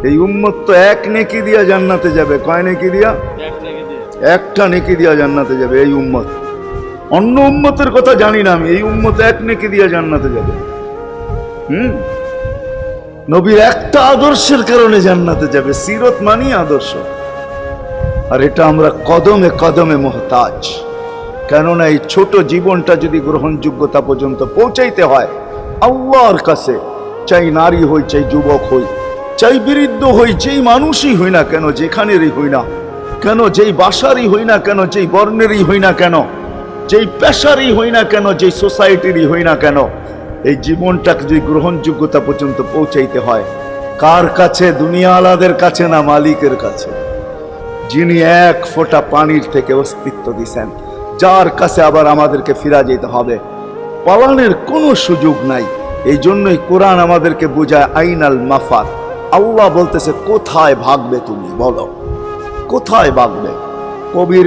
এই উম্মত তো এক নেকি দিয়া জান্নাতে যাবে। কয় নেকি দিয়া? একটা নেকি দিয়া জান্নাতে যাবে এই উম্মত। অন্য উম্মতের কথা জানি না আমি, এই উম্মত এক নেকি দিয়া জান্নাতে যাবে। নবীর একটা আদর্শের কারণে জান্নাতে যাবে। সিরত মানি আদর্শ, আর এটা আমরা কদমে কদমে মুহতাজ। কেননা এই ছোট জীবনটা যদি গ্রহণযোগ্যতা পর্যন্ত পৌঁছাইতে হয় আল্লাহর কাছে, চাই নারী হই, চাই যুবক হই, চাই বৃদ্ধ হই, যেই মানুষই হই না কেন, যেখানেরই হই না কেন, যেই বাসারই হই না কেন, যেই বর্ণেরই হই না কেন, যেই পেশারই হই না কেন, যেই সোসাইটিরই হই না কেন, এই জীবনটাকে যদি গ্রহণযোগ্যতা পর্যন্ত পৌঁছাইতে হয় কার কাছে? দুনিয়াওয়ালাদের কাছে না, মালিকের কাছে, যিনি এক ফোঁটা পানির থেকে অস্তিত্ব দিছেন, যার কাছে আবার আমাদেরকে ফিরা যেতে হবে। পালানোর কোনো সুযোগ নাই। এই জন্যই কোরআন আমাদেরকে বোঝায় আইনাল মাফার। আল্লাহ বলতেছে কোথায় ভাগবে তুমি, বলো কোথায় ভাগবে। কবির